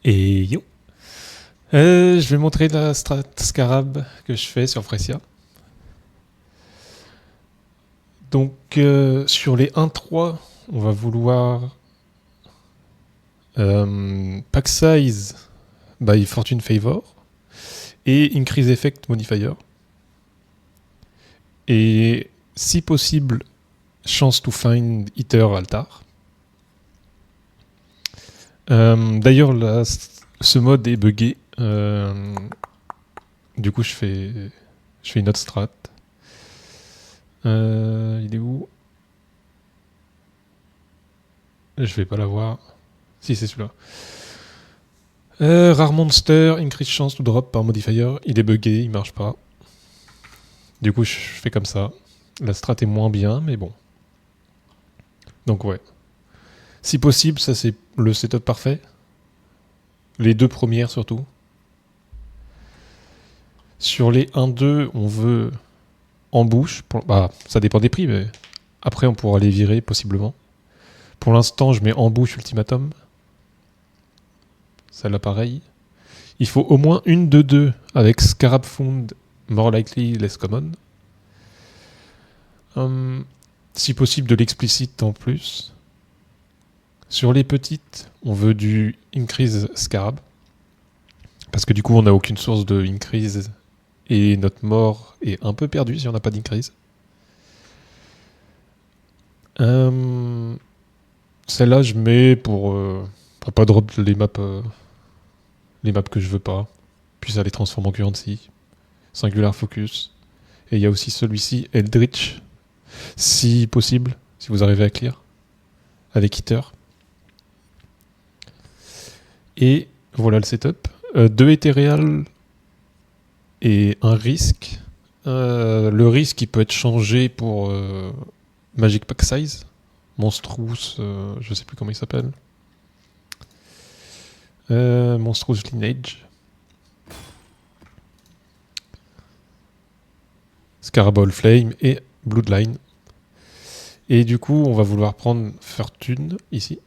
Et yo, je vais montrer la strat Scarab que je fais sur Fresia. Donc sur les 1-3, on va vouloir Pack Size by Fortune Favor et Increase Effect Modifier. Et si possible, Chance to Find Hitter Altar. D'ailleurs, ce mode est buggé. Du coup, je fais une autre strat. Il est où? Je vais pas l'avoir. Si, c'est celui-là. Rare Monster, increase chance to drop par modifier. Il est buggé, il marche pas. Du coup, je fais comme ça. La strat est moins bien, mais bon. Donc ouais. Si possible, ça c'est le setup parfait. Les deux premières surtout. Sur les 1-2, on veut en bouche. Bah, ça dépend des prix, mais après on pourra les virer possiblement. Pour l'instant, je mets en bouche ultimatum. Celle-là pareil. Il faut au moins une de deux avec Scarab Found, more likely, less common. Si possible de l'explicite en plus. Sur les petites, on veut du increase Scarab. Parce que du coup, on n'a aucune source de increase. Et notre mort est un peu perdue si on n'a pas d'increase. Celle-là, je mets pour pas drop les maps que je veux pas. Puis ça les transforme en currency. Singular Focus. Et il y a aussi celui-ci, Eldritch. Si possible, si vous arrivez à clear. Avec Hitter. Et voilà le setup. 2 Ethereal et un risque. Le risque, il peut être changé pour Magic Pack Size. Monstrous, je sais plus comment il s'appelle. Monstrous Lineage. Scaraball Flame et Bloodline. Et du coup, on va vouloir prendre Fortune ici.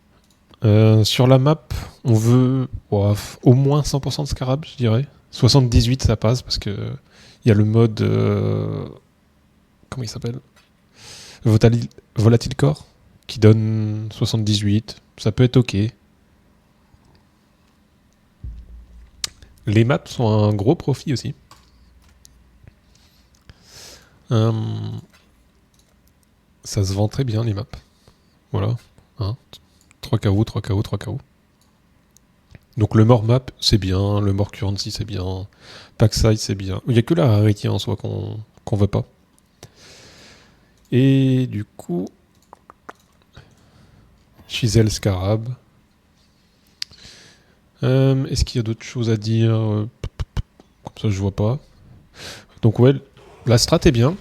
Sur la map, on veut au moins 100% de Scarab, je dirais. 78, ça passe parce que il y a le mode. Comment il s'appelle? Volatile Core qui donne 78. Ça peut être ok. Les maps sont un gros profit aussi. Ça se vend très bien les maps. Voilà. 3 KO, 3 KO, 3 KO. Donc le more map c'est bien, le more currency c'est bien, pack size c'est bien. Il n'y a que la rarity en soi qu'on veut pas. Et du coup, Chisel Scarab. Est-ce qu'il y a d'autres choses à dire? Comme ça je vois pas. Donc ouais, la strat est bien.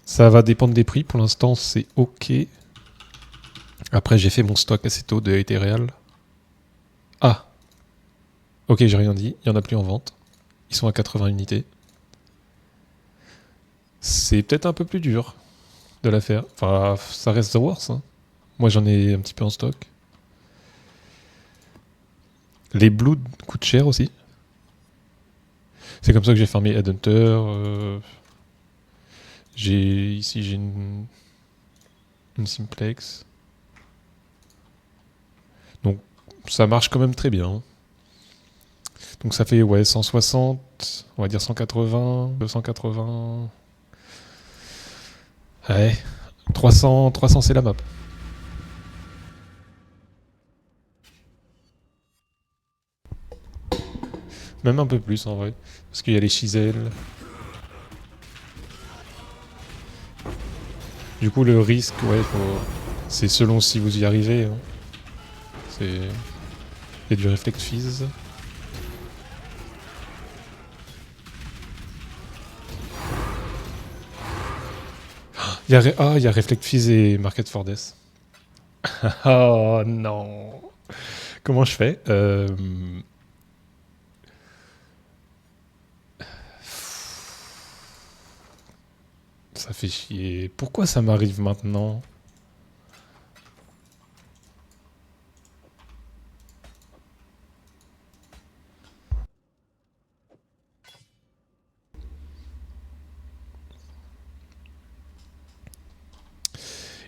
Ça va dépendre des prix. Pour l'instant c'est ok. Après j'ai fait mon stock assez tôt de Ethereal. Ah, ok, j'ai rien dit. Il n'y en a plus en vente. Ils sont à 80 unités. C'est peut-être un peu plus dur de la faire. Enfin, ça reste The Worst. Hein. Moi, j'en ai un petit peu en stock. Les Blood coûtent cher aussi. C'est comme ça que j'ai farmé Headhunter. Ici, j'ai une Simplex. Donc, ça marche quand même très bien. Donc, ça fait 160, on va dire 180, 280. Ouais, 300 c'est la map. Même un peu plus en vrai. Parce qu'il y a les chisels. Du coup, le risque, c'est selon si vous y arrivez. Hein. Il y a du Reflect Fizz. Il y a Reflect Fizz et Market for Death. Oh non. Comment je fais? Ça fait chier. Pourquoi ça m'arrive maintenant?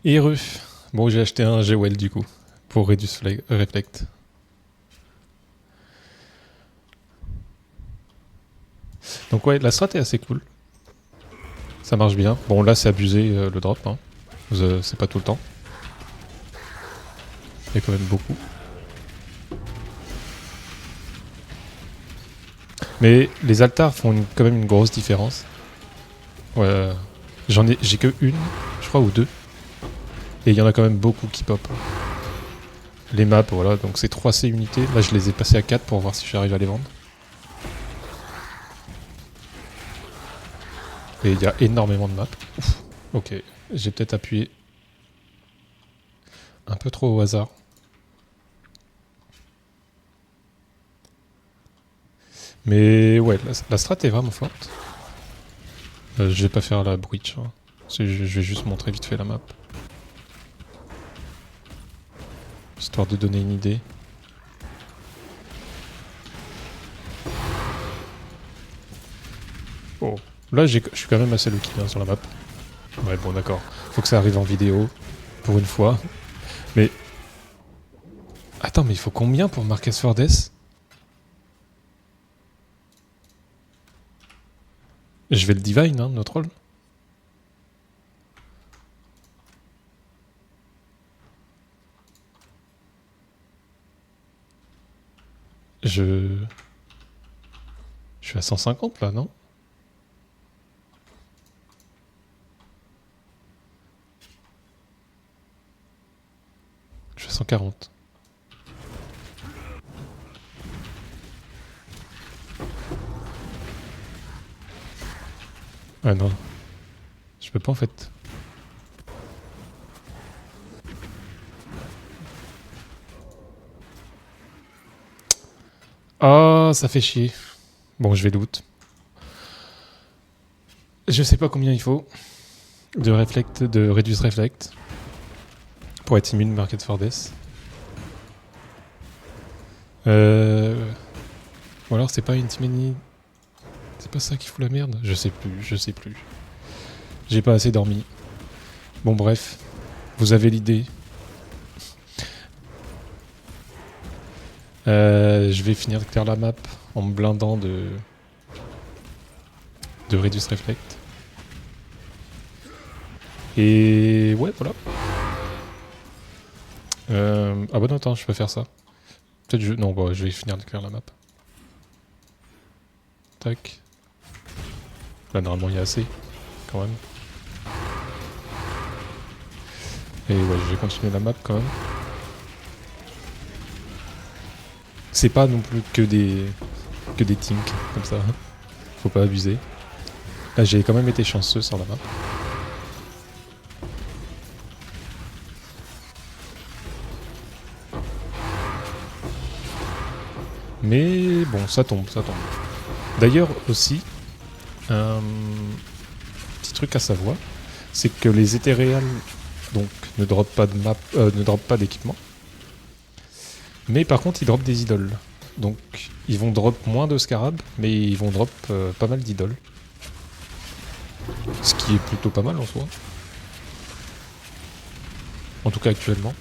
Heureux. Bon, j'ai acheté un G-Well du coup, pour Reduce Reflect. Donc ouais, la strat est assez cool. Ça marche bien. Bon, là c'est abusé le drop, hein. C'est pas tout le temps. Il y a quand même beaucoup. Mais les altars font quand même une grosse différence. Ouais, j'ai que une, je crois, ou deux. Et il y en a quand même beaucoup qui pop. Les maps, voilà, donc c'est 3C unités. Là, je les ai passées à 4 pour voir si j'arrive à les vendre. Et il y a énormément de maps. Ouf. Ok, j'ai peut-être appuyé un peu trop au hasard. Mais ouais, la strat est vraiment forte. Je vais pas faire la breach. Hein. Je vais juste montrer vite fait la map. Histoire de donner une idée. Oh, là je suis quand même assez lucky hein, sur la map. Ouais, bon d'accord. Faut que ça arrive en vidéo, pour une fois. Mais... Attends, mais il faut combien pour Marquez Fordes? Je vais le divine, hein, notre rôle. Je suis à 150 là, non? Je suis à 140. Ah non. Je peux pas en fait. Ah, ça fait chier. Bon, je vais loot. Je sais pas combien il faut de Reduce Reflect pour être immune Market for Death. Ou alors c'est pas Intimidate. C'est pas ça qui fout la merde? Je sais plus. J'ai pas assez dormi. Bon bref, vous avez l'idée. Je vais finir de faire la map en me blindant de Reduce Reflect. Et ouais, voilà. Ah bah non, attends, je peux faire ça. Peut-être je... Non, bah, je vais finir de faire la map. Tac. Là, normalement, il y a assez, quand même. Et ouais, je vais continuer la map, quand même. C'est pas non plus que des tinks, comme ça. Faut pas abuser. Là, j'ai quand même été chanceux sur la map. Mais bon, ça tombe. D'ailleurs, aussi, un petit truc à savoir, c'est que les Ethereal donc ne droppent pas de map, ne droppent pas d'équipement. Mais par contre, ils droppent des idoles. Donc, ils vont drop moins de scarabs, mais ils vont drop pas mal d'idoles. Ce qui est plutôt pas mal en soi. En tout cas actuellement.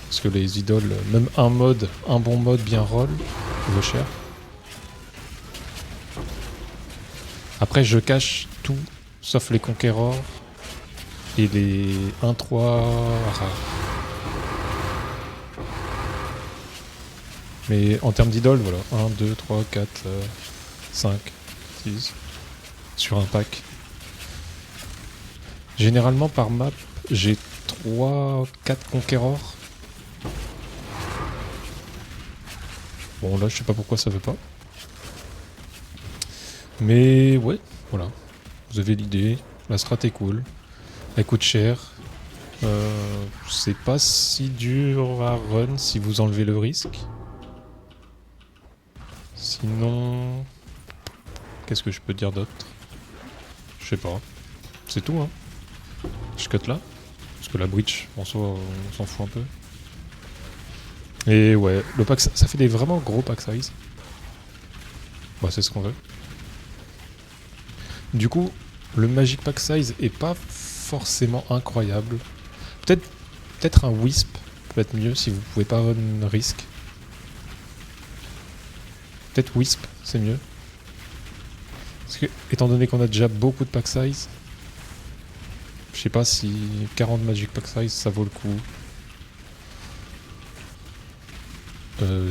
Parce que les idoles, même un bon mode bien roll, vaut cher. Après, je cache tout, sauf les Conquerors et les 1-3 rares. Mais en termes d'idoles, voilà. 1, 2, 3, 4, 5, 6. Sur un pack. Généralement, par map, j'ai 3, 4 Conquerors. Bon, là, je sais pas pourquoi ça veut pas. Mais ouais, voilà. Vous avez l'idée. La strat est cool. Elle coûte cher. C'est pas si dur à run si vous enlevez le risque. Sinon... Qu'est-ce que je peux dire d'autre? Je sais pas. C'est tout, hein. Je cut là. Parce que la breach, en soi, on s'en fout un peu. Et ouais, le pack, ça fait des vraiment gros pack size. Bah, c'est ce qu'on veut. Du coup, le Magic Pack Size est pas forcément incroyable. peut-être un Wisp peut être mieux si vous pouvez pas run risque. Peut-être Wisp, c'est mieux. Parce que, étant donné qu'on a déjà beaucoup de pack size, je sais pas si 40 Magic pack size ça vaut le coup.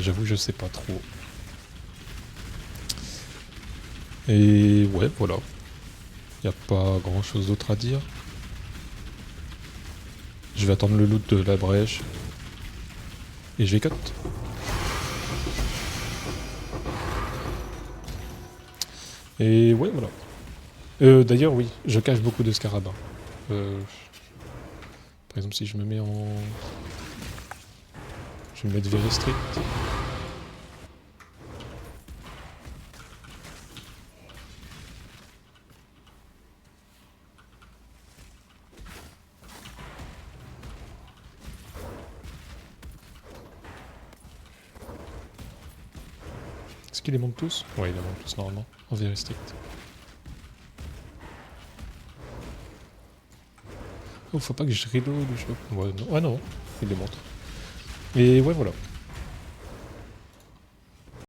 J'avoue, je sais pas trop. Et ouais, voilà. Y a pas grand chose d'autre à dire. Je vais attendre le loot de la brèche. Et je vais cut. Et ouais, voilà. D'ailleurs, oui, je cache beaucoup de scarabins. Par exemple, si je me mets en... Je vais me mettre very strict. Est-ce qu'il les monte tous? Ouais, il les monte tous normalement, en very strict. Oh, faut pas que je reload ou je... Ouais, non, ah non, il les monte. Et ouais, voilà.